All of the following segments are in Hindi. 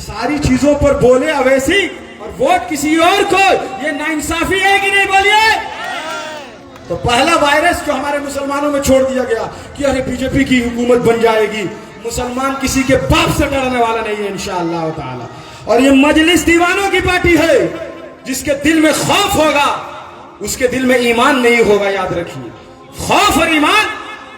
सारी चीजों पर बोले अवैसी और वोट किसी और को, ये नाइंसाफी है कि नहीं बोलिए? तो पहला वायरस जो हमारे मुसलमानों में छोड़ दिया गया कि अरे बीजेपी की हुकूमत बन जाएगी, मुसलमान किसी के बाप से डरने वाला नहीं है इंशाअल्लाह ताला। और ये मजलिस दीवानों की पार्टी है, जिसके दिल में खौफ होगा उसके दिल में ईमान नहीं होगा, याद रखिए। खौफ और ईमान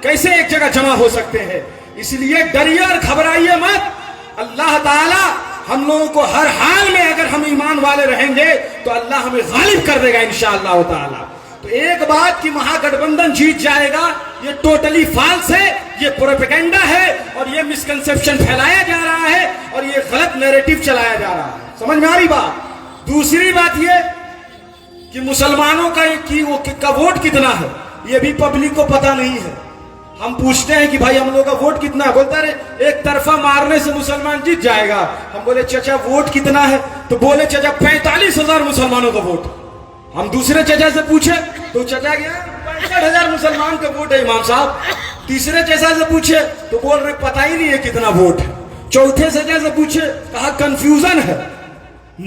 कैसे एक जगह जमा हो सकते हैं? इसलिए डरिए और घबराइए मत। अल्लाह ताला हम लोगों को हर हाल में, अगर हम ईमान वाले रहेंगे तो अल्लाह हमें गालिब कर देगा इंशाअल्लाह ताला। तो एक बात कि महागठबंधन जीत जाएगा, ये टोटली फॉल्स है, ये प्रोपेगेंडा है और ये मिसकंसेप्शन फैलाया जा रहा है और ये गलत नैरेटिव चलाया जा रहा है। समझ में आ रही बात? दूसरी बात ये कि मुसलमानों का वोट कितना है ये भी पब्लिक को पता नहीं है। हम पूछते हैं कि भाई हम लोग का वोट कितना है, बोलता रहे एक तरफा मारने से मुसलमान जीत जाएगा। हम बोले चाचा वोट कितना है, तो बोले चाचा 45,000 मुसलमानों का वोट। हम दूसरे चाचा से पूछे तो चाचा गया 65,000 मुसलमान का वोट है इमाम साहब। तीसरे चाचा से पूछे तो बोल रहे पता ही नहीं है कितना वोट है। चौथे चाचा से पूछे, कहा कंफ्यूजन है।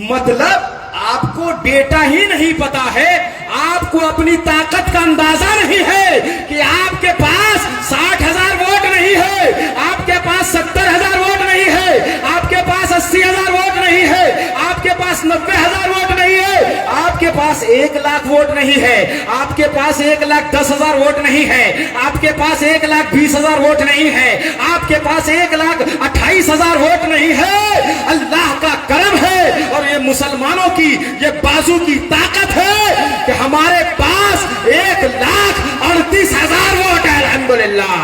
मतलब आपको डेटा ही नहीं पता है, आपको अपनी ताकत का अंदाजा नहीं है कि आपके पास 60,000 वोट नहीं है, आपके पास 70,000 वोट नहीं है, आपके पास 80,000 वोट नहीं है, आपके पास 90,000 वोट नहीं है, आपके पास 1 लाख वोट नहीं है, आपके पास 1,10,000 वोट नहीं है, आपके पास 1,20,000 वोट नहीं है, आपके पास 1,28,000 वोट नहीं है। अल्लाह का करम है और ये मुसलमानों की ये बाजू की ताकत है कि हमारे पास 1,38,000 वोट है। अल्हम्दुलिल्लाह,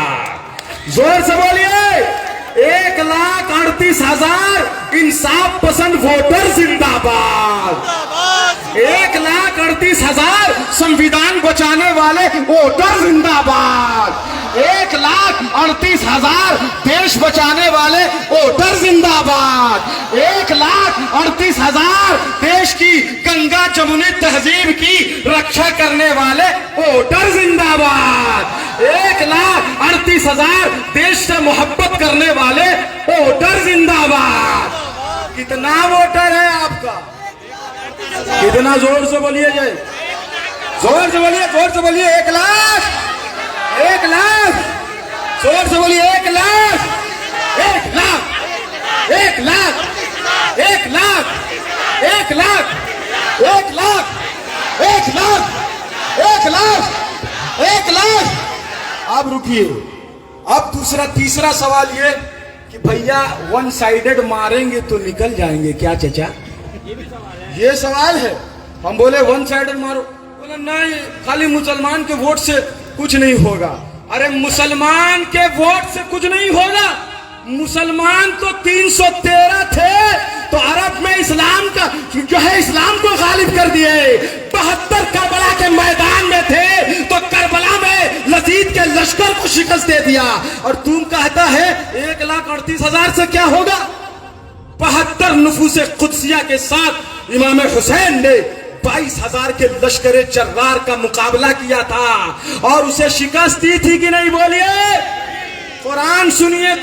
जोर से बोलिए 1,38,000 इंसाफ पसंद वोटर जिंदाबाद। 1,38,000 संविधान बचाने वाले वोटर जिंदाबाद। 1,38,000 देश बचाने वाले वोटर जिंदाबाद। 1,38,000 देश की गंगा जमुनी तहजीब की रक्षा करने वाले वोटर जिंदाबाद। 1,38,000 देश से मोहब्बत करने वाले वोटर जिंदाबाद। कितना वोटर है आपका? कितना? जोर से बोलिए, जय जोर से बोलिए, जोर से बोलिए। 1 लाख, 1 लाख, जोर से बोलिए। 1 लाख, 1 लाख, 1 लाख, 1 लाख, 1 लाख, 1 लाख, 1 लाख, 1 लाख, 1 लाख। अब रुकिए, अब तीसरा सवाल ये कि भैया वन साइडेड मारेंगे तो निकल जाएंगे क्या चाचा? ये सवाल है। हम बोले वन साइडेड मारो, बोले नहीं खाली मुसलमान के वोट से कुछ नहीं होगा। अरे मुसलमान के वोट से कुछ नहीं होगा। मुसलमान तो 313 थे तो अरब में इस्लाम का जो है इस्लाम को गालिब कर दिए। 72 करबला के मैदान में थे तो करबला में यजीद के लश्कर को शिकस्त दे दिया। और तुम कहता है 1,38,000 से क्या होगा? 72 नफूसे कुदसिया के साथ इमाम हुसैन ने 22,000 के लश्कर जर्रार का मुकाबला किया था और उसे शिकस्त दी थी कि नहीं? बोलिए। कुरान सुनिए,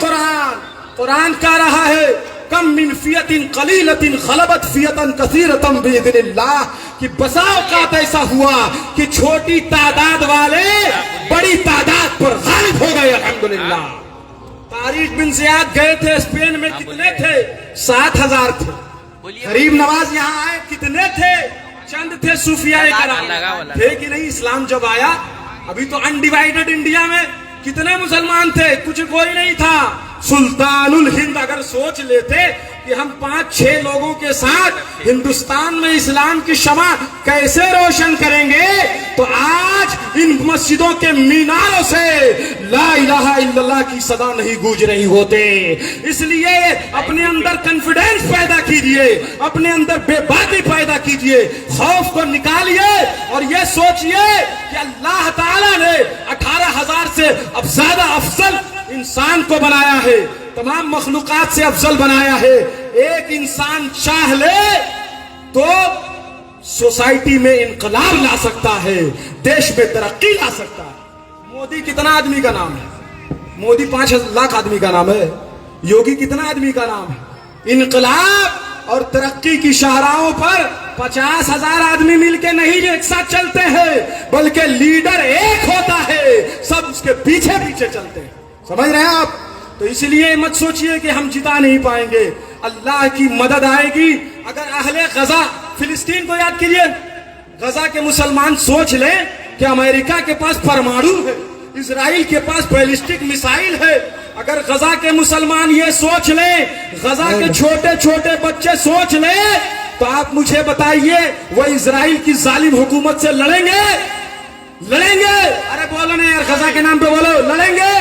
कुरान कह रहा है कम मिन फियतिन कलीलतिन खलबत फियतन कसीरतन बिइज़्निल्लाह, कि बसा औकात ऐसा हुआ कि छोटी तादाद वाले बड़ी तादाद पर गालिब हो गए। अल्हम्दुलिल्लाह। तारिक बिन ज़ियाद गए थे स्पेन में, कितने थे? 7,000 थे। गरीब नवाज यहाँ आए, कितने थे? चंद थे। सूफियाए कराम थे कि नहीं? इस्लाम जब आया, अभी तो अनडिवाइडेड इंडिया में कितने मुसलमान थे? कुछ कोई नहीं था। सुल्तानुल हिंद अगर सोच लेते कि हम 5-6 लोगों के साथ हिंदुस्तान में इस्लाम की शमा कैसे रोशन करेंगे, तो आज इन मस्जिदों के मीनारों से ला इलाहा इल्लल्लाह की सदा नहीं गूंज रही होते। इसलिए अपने अंदर कॉन्फिडेंस पैदा कीजिए, अपने अंदर बेबाकी पैदा कीजिए, खौफ को निकालिए और ये सोचिए कि अल्लाह ताला ने 18,000 से अब ज्यादा अफजल इंसान को बनाया है, तमाम मखलूकात से अफजल बनाया है। एक इंसान चाह ले तो सोसाइटी में इनकलाब ला सकता है, देश में तरक्की ला सकता है। मोदी कितना आदमी का नाम है? मोदी 5 लाख आदमी का नाम है। योगी कितना आदमी का नाम है? इनकलाब और तरक्की की शाहराहों पर 50,000 आदमी मिलके नहीं एक साथ चलते हैं, बल्कि लीडर एक होता है, सब उसके पीछे पीछे चलते हैं। समझ रहे हैं आप? तो इसलिए मत सोचिए कि हम जिता नहीं पाएंगे, अल्लाह की मदद आएगी। अगर अहले गजा, फिलिस्तीन को याद कीजिए, गजा के मुसलमान सोच लें कि अमेरिका के पास परमाणु है, इजराइल के पास बैलिस्टिक मिसाइल है। अगर गजा के मुसलमान ये सोच लें, गजा के छोटे छोटे बच्चे सोच लें, तो आप मुझे बताइए वो इजराइल की जालिम हुकूमत से लड़ेंगे? लड़ेंगे? अरे बोलो ना यार, गजा के नाम पे बोलो, लड़ेंगे?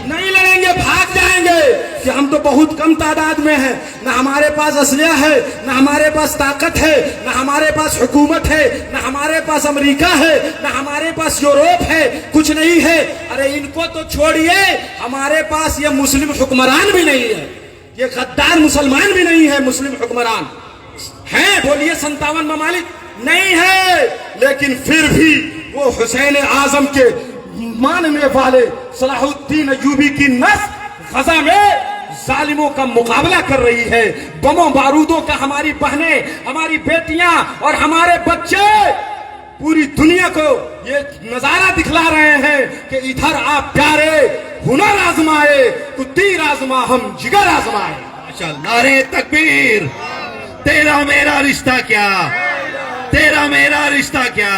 नहीं लड़ेंगे, भाग जाएंगे कि हम तो बहुत कम तादाद में हैं, ना हमारे पास असलिया है, ना हमारे पास ताकत है, ना हमारे पास हुकूमत है, ना हमारे पास अमेरिका है, ना हमारे पास यूरोप है, कुछ नहीं है। अरे इनको तो छोड़िए, हमारे पास ये मुस्लिम हुक्मरान भी नहीं है, ये गद्दार मुसलमान भी नहीं है। मुस्लिम हुक्मरान हैं, बोलिए 57 ममालिक नहीं है, लेकिन फिर भी वो हुसैन आजम के मानने वाले सलाहुद्दीन अय्यूबी की नस्ल गजा में जालिमों का मुकाबला कर रही है। बमों बारूदों का हमारी बहनें, हमारी बेटियां और हमारे बच्चे पूरी दुनिया को ये नजारा दिखला रहे हैं कि इधर आप प्यारे हुनर आजमाए तो तीर आजमा हम जिगर आजमाए। माशाअल्लाह, नारे तकबीर। तेरा मेरा रिश्ता क्या, तेरा मेरा रिश्ता क्या।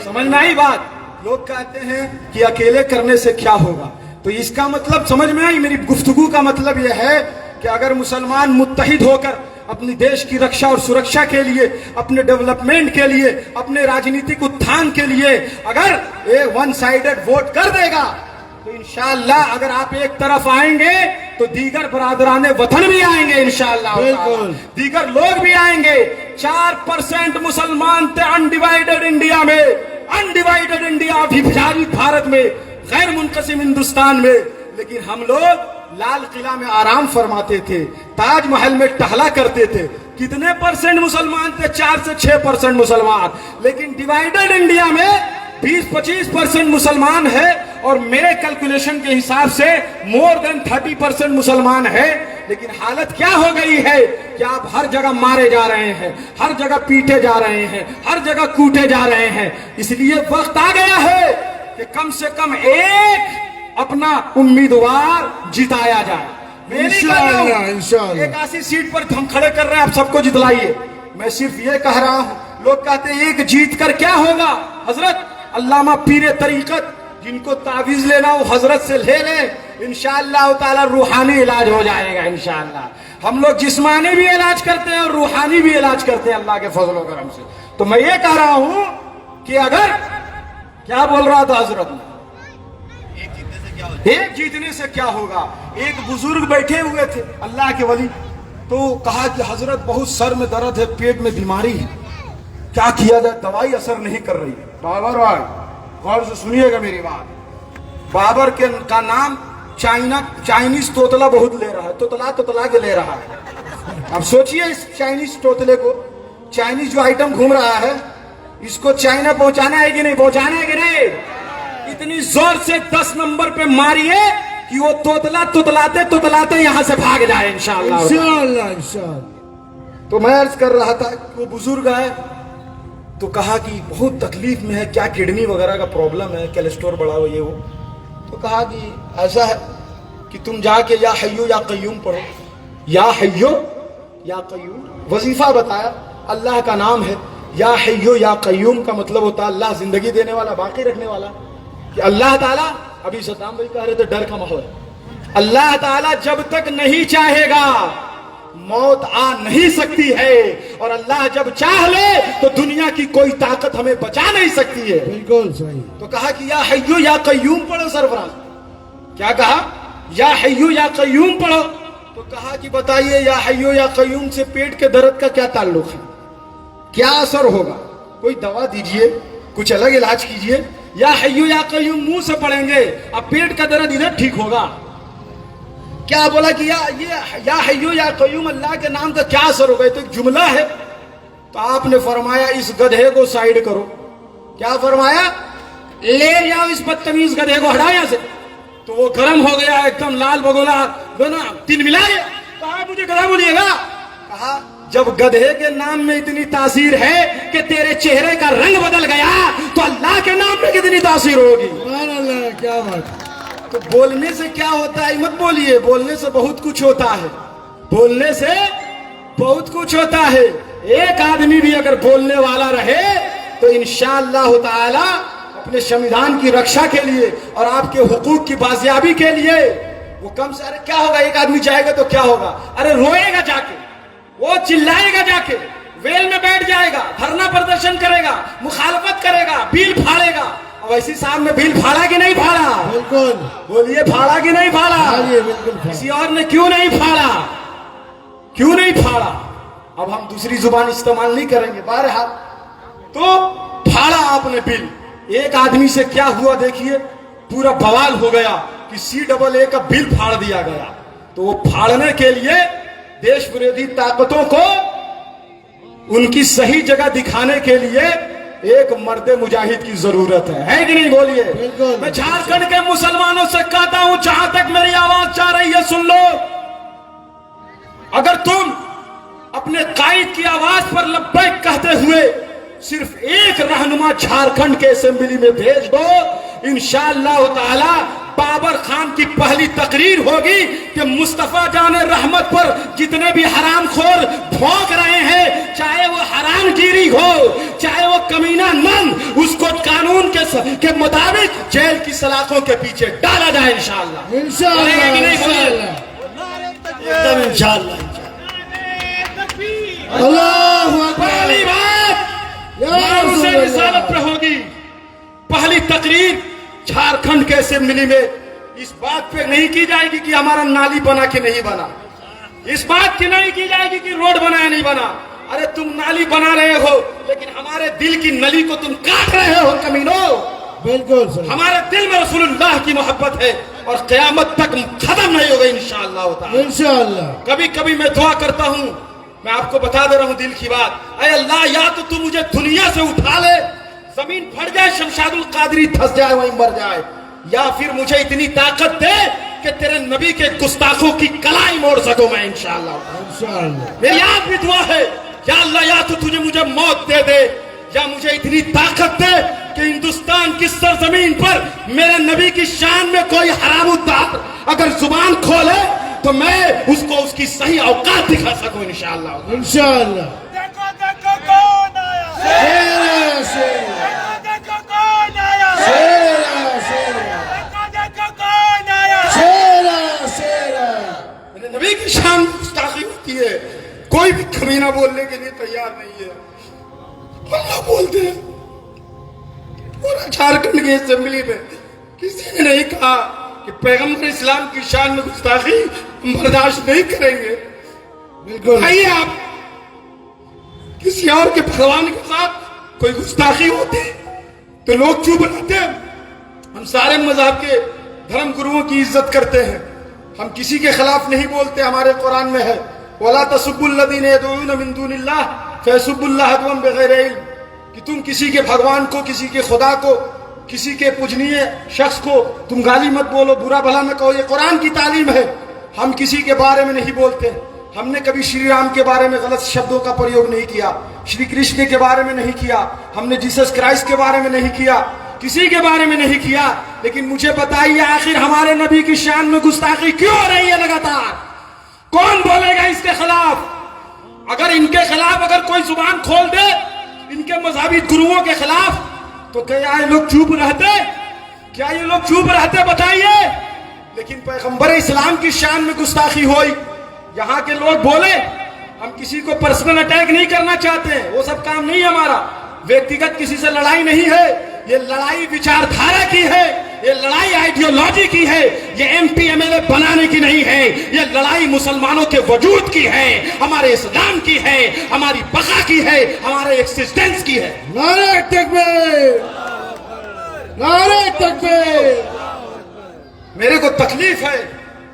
समझ में आई बात? लोग कहते हैं कि अकेले करने से क्या होगा, तो इसका मतलब समझ में आई? मेरी गुफ्तगू का मतलब यह है कि अगर मुसलमान मुत्तहिद होकर अपनी देश की रक्षा और सुरक्षा के लिए, अपने डेवलपमेंट के लिए, अपने राजनीतिक उत्थान के लिए अगर एक वन साइडेड वोट कर देगा, तो इंशाअल्लाह अगर आप एक तरफ आएंगे तो दीगर बरादराने वतन भी आएंगे इंशाअल्लाह, बिल्कुल दीगर लोग भी आएंगे। 4% मुसलमान थे अनडिवाइडेड इंडिया में, अनडिवाइडेड इंडिया, अभिभाजित भारत में, गैर मुनकसिम हिंदुस्तान में, लेकिन हम लोग लाल किला में आराम फरमाते थे, ताजमहल में टहला करते थे। कितने परसेंट मुसलमान थे? 4 से 6% मुसलमान। लेकिन डिवाइडेड इंडिया में 20-25% मुसलमान है, और मेरे कैलकुलेशन के हिसाब से मोर देन 30% मुसलमान है। लेकिन हालत क्या हो गई है कि आप हर जगह मारे जा रहे हैं, हर जगह पीटे जा रहे हैं, हर जगह कूटे जा रहे हैं। इसलिए वक्त आ गया है कि कम से कम एक अपना उम्मीदवार जिताया जाए। इंशाअल्लाह। एक ऐसी सीट पर हम खड़े कर रहे हैं, आप सबको जितलाइए। मैं सिर्फ ये कह रहा हूं, लोग कहते हैं एक जीत कर क्या होगा। हजरत अल्लामा पीरे तरीकत, जिनको तावीज लेना हो हजरत से ले लें, इंशाअल्लाह ताला रूहानी इलाज हो जाएगा इंशाअल्लाह। हम लोग जिस्मानी भी इलाज करते हैं और रूहानी भी इलाज करते हैं अल्लाह के फजल व करम से। तो मैं ये कह रहा हूं कि अगर, क्या बोल रहा था हजरत ने, एक जीतने से क्या होगा। एक बुजुर्ग बैठे हुए थे अल्लाह के वली, तो कहा कि हजरत बहुत सर में दर्द है, पेट में बीमारी है, क्या किया जाए, दवाई असर नहीं कर रही। बाबर भाई गौर से सुनिएगा मेरी बात। बाबर का नाम चाइनीज तोतला बहुत ले रहा है, तोतला के ले रहा है। अब सोचिए इस चाइनीज तोतले को, चाइनीज जो आइटम घूम रहा है, इसको चाइना पहुंचाना है कि नहीं, पहुंचाना है कि नहीं। इतनी जोर से 10 नंबर पे मारिए कि वो तोतला तुतलाते यहां से भाग जाए इंशाअल्लाह। तो मैं अर्ज कर रहा था, वो बुजुर्ग है तो कहा कि बहुत तकलीफ में है, क्या किडनी वगैरह का प्रॉब्लम है, कोलेस्ट्रॉल बढ़ा हुआ ये वो। तो कहा कि ऐसा है कि तुम जाके या हय्यो या कय्यूम पढ़ो, या हय्यो या कय्यूम। वजीफा बताया, अल्लाह का नाम है या हय्यो या कय्यूम का मतलब होता है अल्लाह जिंदगी देने वाला, बाकी रखने वाला। कि अल्लाह ताला, अभी सद्दाम भाई कह रहे थे डर का माहौल, अल्लाह ताला जब तक नहीं चाहेगा मौत आ नहीं सकती है, और अल्लाह जब चाह ले तो दुनिया की कोई ताकत हमें बचा नहीं सकती है। बिल्कुल सही। तो कहा कि या हय्यो या कय्यूम पढ़ो सरफराज। क्या कहा? या हय्यो या कय्यूम पढ़ो। तो कहा कि बताइए या हय्यो या कय्यूम से पेट के दर्द का क्या ताल्लुक है, क्या असर होगा? कोई दवा दीजिए, कुछ अलग इलाज कीजिए। या हय्यो या कय्यूम मुंह से पढ़ेंगे, अब पेट का दर्द इधर ठीक होगा। क्या बोला कि या हय्यो या कय्यूम अल्लाह के नाम का क्या असर होगा, तो एक जुमला है। तो आपने फरमाया इस गधे को साइड करो। क्या फरमाया? ले जाओ इस बदतमीज गधे को, हटाओ यहां से। तो वो गर्म हो गया, एकदम लाल बगोला, तिलमिला गया। कहा मुझे गधा बोलिएगा? कहा जब गधे के नाम में इतनी तासीर है कि तेरे चेहरे का रंग बदल गया तो अल्लाह के नाम में कितनी तासीर होगी। क्या बात। तो बोलने से क्या होता है मत बोलिए, बोलने से बहुत कुछ होता है, बोलने से बहुत कुछ होता है। एक आदमी भी अगर बोलने वाला रहे तो इंशाअल्लाह ताला अपने संविधान की रक्षा के लिए और आपके हुकूक की बाजियाबी के लिए वो कम से, अरे क्या होगा, एक आदमी जाएगा तो क्या होगा, अरे रोएगा जाके, वो चिल्लाएगा जाके, वेल में बैठ जाएगा, धरना प्रदर्शन करेगा, मुखालफत करेगा, बिल फाड़ेगा। और वैसी साहब ने बिल फाड़ा कि नहीं फाड़ा? बिल्कुल बोलिए, फाड़ा कि नहीं फाड़ा? बिल्कुल। किसी और ने क्यों नहीं फाड़ा? क्यों नहीं फाड़ा? अब हम दूसरी जुबान इस्तेमाल नहीं करेंगे। बहरहाल तो फाड़ा आपने बिल। एक आदमी से क्या हुआ देखिए, पूरा बवाल हो गया कि CAA का बिल फाड़ दिया गया। तो वो फाड़ने के लिए देश विरोधी ताकतों को उनकी सही जगह दिखाने के लिए एक मर्दे मुजाहिद की जरूरत है कि नहीं? बोलिए। बिल्कुल। मैं झारखंड के मुसलमानों से कहता हूं, जहां तक मेरी आवाज जा रही है सुन लो, अगर तुम अपने कायद की आवाज पर लब्बैक कहते हुए सिर्फ एक रहनुमा झारखंड के असेंबली में भेज दो, इंशाअल्लाह ताला बाबर खान की पहली तकरीर होगी कि मुस्तफा जान रहमत पर जितने भी हरामखोर भौंक रहे हैं, चाहे वो हरामगिरी हो, चाहे वो कमीना नन, उसको कानून के मुताबिक जेल की सलाखों के पीछे डाला जाए इंशाअल्लाह। एकदम इंशाअल्लाह। अल्लाहु अकबर। पहली बात से रिसालत पर होगी, पहली तकरीर झारखंड के असेंबली में इस बात पे नहीं की जाएगी कि हमारा नाली बना कि नहीं बना, इस बात की नहीं की जाएगी कि रोड बना या नहीं बना। अरे तुम नाली बना रहे हो लेकिन हमारे दिल की नली को तुम काट रहे हो कमीनों। बिल्कुल सही। हमारे दिल में रसूलुल्लाह की मोहब्बत है और क़यामत तक खत्म नहीं होगा इंशाअल्लाह ताला। इंशाअल्लाह। कभी कभी मैं दुआ करता हूँ, मैं आपको बता दे रहा हूँ दिल की बात, अरे अल्लाह या तो तू मुझे दुनिया से उठा ले, जमीन फट जाए, शमशादुल कादरी धंस जाए, वहीं मर जाए, या फिर मुझे इतनी ताकत दे कि तेरे नबी के गुस्ताखों की कलाई मोड़ सकूं मैं इंशाअल्लाह। इंशाअल्लाह। मेरी आप भी दुआ है, या अल्लाह या तो तुझे मुझे मौत दे दे या मुझे इतनी ताकत दे कि हिंदुस्तान की सरजमीन पर मेरे नबी की शान में कोई हरामुद्दार अगर जुबान खोले तो मैं उसको उसकी सही औकात दिखा सकूं इंशाअल्लाह। इंशाअल्लाह। देखो देखो कौन आया, शेर शेर देखो कौन आया, शेर देखो कौन आया। शेर शेर। मेरे नबी की शान गुस्ताखी होती है, कोई भी कमीना बोलने के लिए तैयार नहीं है। अल्लाह बोलते हैं, पूरा झारखंड की असेंबली में किसी ने नहीं कहा कि पैगंबर इस्लाम की शान में गुस्ताखी बर्दाश्त नहीं करेंगे। बिल्कुल। आइए, आप किसी और के भगवान के साथ कोई गुस्ताखी होती तो लोग चुप रहते। हम सारे मजहब के धर्म गुरुओं की इज्जत करते हैं, हम किसी के खिलाफ नहीं बोलते। हमारे कुरान में है, वला तसुब्बुल्लज़ीना यदऊना मिन दूनिल्लाह फयसुब्बुल्लाह अदवन बिगैर इल्म, कि तुम किसी के भगवान को, किसी के खुदा को, किसी के पूजनीय शख्स को तुम गाली मत बोलो, बुरा भला न कहो। ये कुरान की तालीम है। हम किसी के बारे में नहीं बोलते। हमने कभी श्री राम के बारे में गलत शब्दों का प्रयोग नहीं किया, श्री कृष्ण के बारे में नहीं किया, हमने जीसस क्राइस्ट के बारे में नहीं किया, किसी के बारे में नहीं किया। लेकिन मुझे बताइए, आखिर हमारे नबी की शान में गुस्ताखी क्यों हो रही है लगातार? कौन बोलेगा इसके खिलाफ? अगर इनके खिलाफ अगर कोई जुबान खोल दे, इनके मजहबी गुरुओं के खिलाफ, तो क्या ये लोग चुप रहते? क्या ये लोग चुप रहते? बताइए। लेकिन पैगंबर इस्लाम की शान में गुस्ताखी हुई, यहाँ के लोग बोले हम किसी को पर्सनल अटैक नहीं करना चाहते हैं, वो सब काम नहीं हमारा, व्यक्तिगत किसी से लड़ाई नहीं है, ये लड़ाई विचारधारा की है, ये लड़ाई आइडियोलॉजी की है, ये MP MLA बनाने की नहीं है, ये लड़ाई मुसलमानों के वजूद की है, हमारे इस्लाम की है, हमारी बका की है, हमारे एक्सिस्टेंस की है। नारे तकबीर, नारे तकबीर। मेरे को तकलीफ है,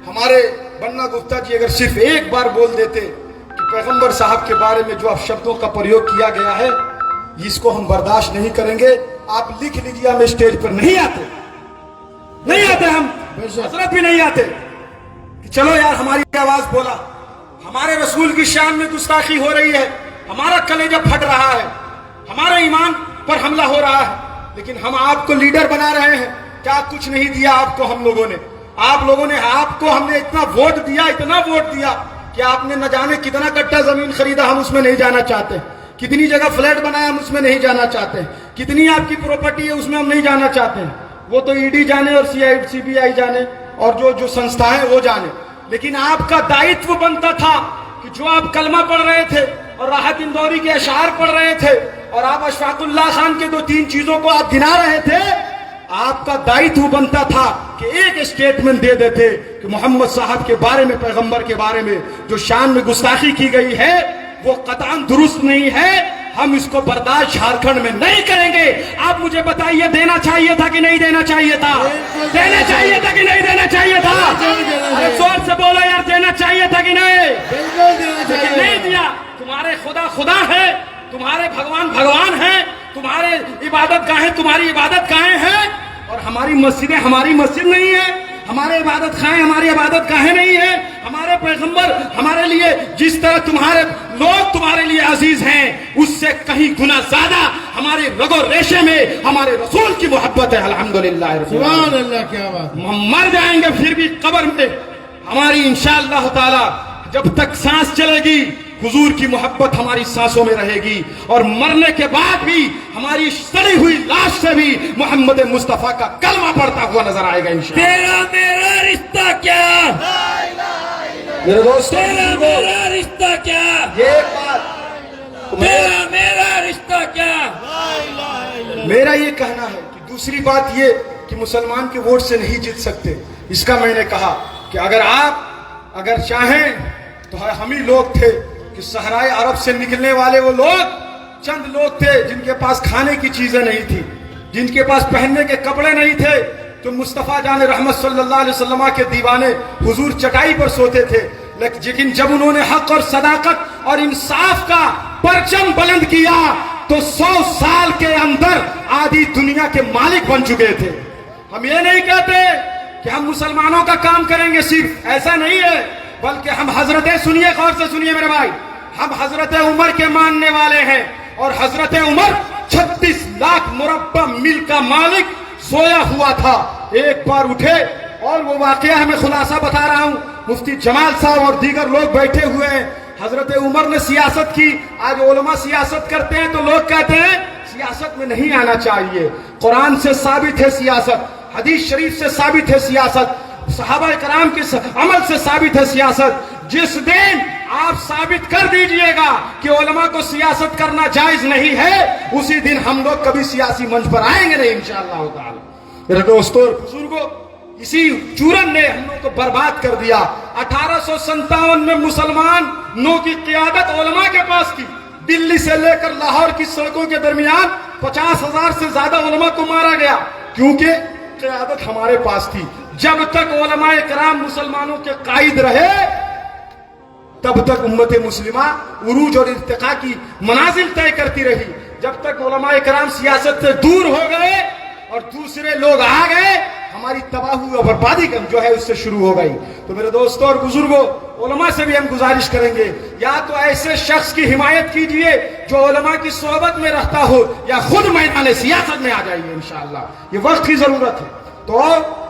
हमारे बन्ना गुप्ता जी अगर सिर्फ एक बार बोल देते कि पैगंबर साहब के बारे में जो शब्दों का प्रयोग किया गया है इसको हम बर्दाश्त नहीं करेंगे, आप लिख लीजिए, हम स्टेज पर नहीं आते, नहीं आते, हम हजरत भी नहीं आते कि चलो यार हमारी आवाज बोला, हमारे रसूल की शान में गुस्ताखी हो रही है, हमारा कलेजा फट रहा है, हमारे ईमान पर हमला हो रहा है, लेकिन हम आपको लीडर बना रहे हैं। क्या कुछ नहीं दिया आपको हम लोगों ने? आप लोगों ने, आपको हमने इतना वोट दिया, इतना वोट दिया कि आपने न जाने कितना कट्टा जमीन खरीदा, हम उसमें नहीं जाना चाहते। कितनी जगह फ्लैट बनाया, हम उसमें नहीं जाना चाहते। कितनी आपकी प्रॉपर्टी है, उसमें हम नहीं जाना चाहते। वो तो ईडी जाने और सीबीआई जाने और जो संस्थाएं वो जाने। लेकिन आपका दायित्व बनता था कि जो आप कलमा पढ़ रहे थे और राहत इंदौरी के अशार पढ़ रहे थे और आप अशफाकुल्लाह खान के 2-3 चीजों को आप गिना रहे थे, आपका दायित्व बनता था कि एक स्टेटमेंट दे देते कि मोहम्मद साहब के बारे में, पैगंबर के बारे में जो शान में गुस्ताखी की गई है वो कतई दुरुस्त नहीं है, हम इसको बर्दाश्त झारखंड में नहीं करेंगे। आप मुझे बताइए, देना चाहिए था कि नहीं देना चाहिए था? देना चाहिए था कि नहीं देना चाहिए था? अरे जोर से बोलो यार, देना चाहिए था कि नहीं? बिल्कुल देना लेकिन चाहिए। नहीं दिया। तुम्हारे खुदा खुदा है, तुम्हारे भगवान भगवान है, तुम्हारे इबादत गाहें तुम्हारी इबादत गाहें हैं, और हमारी मस्जिदें हमारी मस्जिद नहीं है, हमारे इबादत खाएं हमारी इबादत गाहें नहीं है। हमारे पैगंबर हमारे लिए जिस तरह तुम्हारे लोग तुम्हारे लिए अजीज हैं, उससे कहीं गुना ज्यादा हमारे रगो रेशे में हमारे रसूल की मोहब्बत है। अल्हम्दुलिल्लाह रब्बिल आलमीन। सुभान अल्लाह, क्या बात। हम मर जाएंगे फिर भी कब्र में हमारी इंशाअल्लाह ताला जब तक सांस चलेगी हुजूर की मोहब्बत हमारी सांसों में रहेगी, और मरने के बाद भी हमारी सड़ी हुई लाश से भी मोहम्मद मुस्तफा का कलमा पढ़ता हुआ नजर आएगा इंशाअल्लाह। तेरा मेरा रिश्ता क्या, मेरे दोस्तों, तेरा मेरा रिश्ता क्या, ये बात तेरा मेरा रिश्ता क्या। मेरा ये कहना है कि दूसरी बात ये कि मुसलमान के वोट से नहीं जीत सकते। इसका मैंने कहा कि अगर चाहें तो हम ही लोग थे कि सहराए अरब से निकलने वाले वो लोग चंद लोग थे जिनके पास खाने की चीजें नहीं थी, जिनके पास पहनने के कपड़े नहीं थे, तो मुस्तफा जान रहमत सल्लल्लाहु अलैहि वसल्लम के दीवाने हुजूर चटाई पर सोते थे। लेकिन जब उन्होंने हक और सदाकत और इंसाफ का परचम बुलंद किया तो 100 साल के अंदर आधी दुनिया के मालिक बन चुके थे। हम ये नहीं कहते कि हम मुसलमानों का काम करेंगे, सिर्फ ऐसा नहीं है, बल्कि हम सुनिए गौर से सुनिए मेरे भाई, हम हजरत उमर के मानने वाले हैं, और हजरत उमर 36 लाख मुरब्बा मील का मालिक सोया हुआ था, एक बार उठे, और वो वाकया हमें खुलासा बता रहा हूं, मुफ्ती जमाल साहब और दीगर लोग बैठे हुए हैं। हजरत उमर ने सियासत की। आज उलमा सियासत करते हैं तो लोग कहते हैं सियासत में नहीं आना चाहिए। कुरान से साबित है सियासत, हदीस शरीफ से साबित है सियासत, सहाबा कराम के अमल से साबित है सियासत। जिस दिन आप साबित कर दीजिएगा कि उलमा को सियासत करना जायज नहीं है, उसी दिन हम लोग कभी सियासी मंच पर आएंगे नहीं इंशाअल्लाह ताला। मेरे दोस्तों और बुजुर्गों, इसी चूरन ने हम लोग को बर्बाद कर दिया। 1857 में मुसलमानों की क़ियादत उलमा के पास थी। दिल्ली से लेकर लाहौर की सड़कों के दरमियान 50,000 से ज्यादा उलमा को मारा गया, क्योंकि क़ियादत हमारे पास थी। जब तक उलमाए कराम मुसलमानों के कायद रहे, तब तक उम्मत मुस्लिमा उरूज और इर्तिका की मनाजिल तय करती रही। जब तक उलमाए कराम सियासत से दूर हो गए और दूसरे लोग आ गए, हमारी तबाही और बर्बादी जो है उससे शुरू हो गई। तो मेरे दोस्तों और बुजुर्गों, उलमा से भी हम गुजारिश करेंगे, या तो ऐसे शख्स की हिमायत कीजिए जो उलमा की सोहबत में रहता हो, या खुद मैदान सियासत में आ जाइए इंशाअल्लाह। ये वक्त की जरूरत है। तो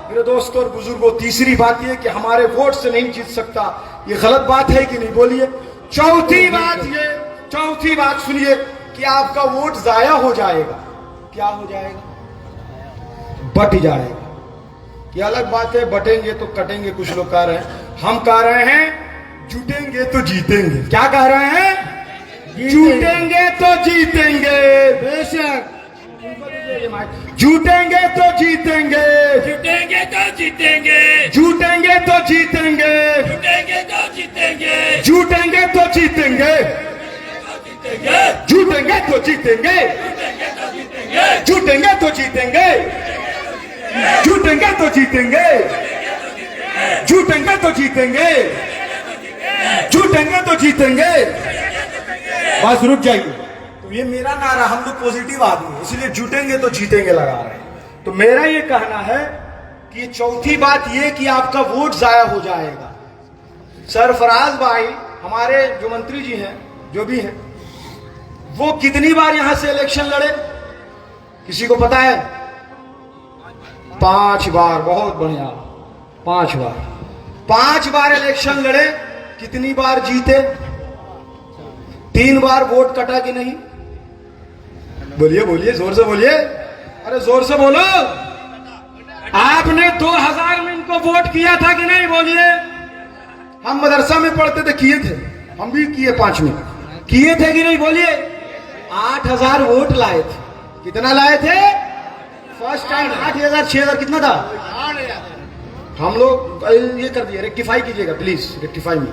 मेरे दोस्तों और बुजुर्गों, तीसरी बात यह कि हमारे वोट से नहीं जीत सकता, ये गलत बात है कि नहीं, बोलिए। चौथी बात सुनिए कि आपका वोट जाया हो जाएगा। क्या हो जाएगा? बट जाएगा। ये अलग बात है, बटेंगे तो कटेंगे, कुछ लोग कह रहे हैं। हम कह रहे हैं जुटेंगे तो जीतेंगे। क्या कह रहे हैं? जुटेंगे तो जीतेंगे। बेशक जुटेंगे तो जीतेंगे, जुटेंगे तो जीतेंगे, जुटेंगे तो जीतेंगे, जुटेंगे तो जीतेंगे, जुटेंगे तो जीतेंगे, जुटेंगे तो जीतेंगे, जुटेंगे तो जीतेंगे, जुटेंगे तो जीतेंगे, जुटेंगे तो जीतेंगे, जुटेंगे तो जीतेंगे। बस रुक जाइए। तो ये मेरा नारा, हम लोग पॉजिटिव आदमी हैं, इसलिए जुटेंगे तो जीतेंगे लगा रहे हैं। तो मेरा ये कहना है कि चौथी बात ये कि आपका वोट जाया हो जाएगा। सरफराज भाई हमारे जो मंत्री जी हैं, जो भी हैं, वो कितनी बार यहां से इलेक्शन लड़े? किसी को पता है? 5 बार। बहुत बढ़िया, 5 बार। 5 बार इलेक्शन लड़े। कितनी बार जीते? 3 बार वोट कटा कि नहीं? बोलिए बोलिए, जोर से बोलिए, अरे जोर से बोलो। आपने 2000 में इनको वोट किया था कि नहीं? बोलिए। हम मदरसा में पढ़ते थे, किए थे, हम भी किए 5 में, किए थे कि नहीं? बोलिए। 8000 वोट लाए थे। कितना लाए थे? फर्स्ट टाइम 8000, 6000 कितना था? हम लोग ये कर दिए, रेक्टिफाई कीजिएगा प्लीज, रेक्टिफाई में।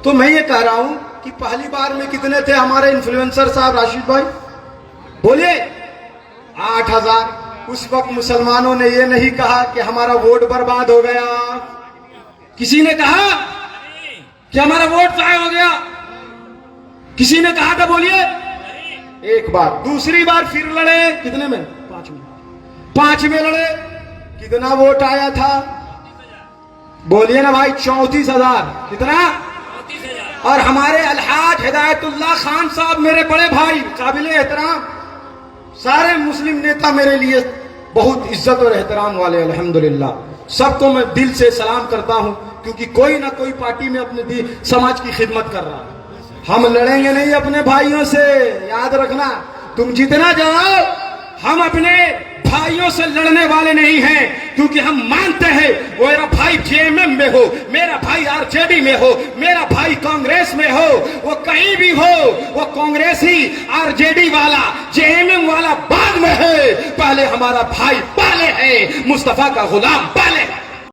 तो मैं ये कह रहा हूं कि पहली बार में कितने थे हमारे इन्फ्लुएंसर साहब राशिद भाई? बोलिए। 8000। उस वक्त मुसलमानों ने ये नहीं कहा कि हमारा वोट बर्बाद हो गया। किसी ने कहा कि हमारा वोट जाया हो गया? किसी ने कहा था? बोलिए। एक बार। दूसरी बार फिर लड़े। कितने में? 5 में। 5 में लड़े। कितना वोट आया था? बोलिए ना भाई। 34,000। कितना? और हमारे अलहाज हिदायतुल्लाह खान साहब, मेरे बड़े भाई, काबिल एहतराम, सारे मुस्लिम नेता मेरे लिए बहुत इज्जत और एहतराम वाले, अल्हम्दुलिल्लाह। सबको मैं दिल से सलाम करता हूं, क्योंकि कोई ना कोई पार्टी में अपने समाज की खिदमत कर रहा है। हम लड़ेंगे नहीं अपने भाइयों से, याद रखना। तुम जितना जाओ, हम अपने भाइयों से लड़ने वाले नहीं हैं, क्योंकि हम मानते हैं वो मेरा भाई जेएमएम में हो, मेरा भाई आरजेडी में हो, मेरा भाई कांग्रेस में हो, वो कहीं भी हो, वो कांग्रेसी, आरजेडी वाला, जेएमएम वाला बाद में है। पहले हमारा भाई पहले है, मुस्तफा का गुलाम पहले है।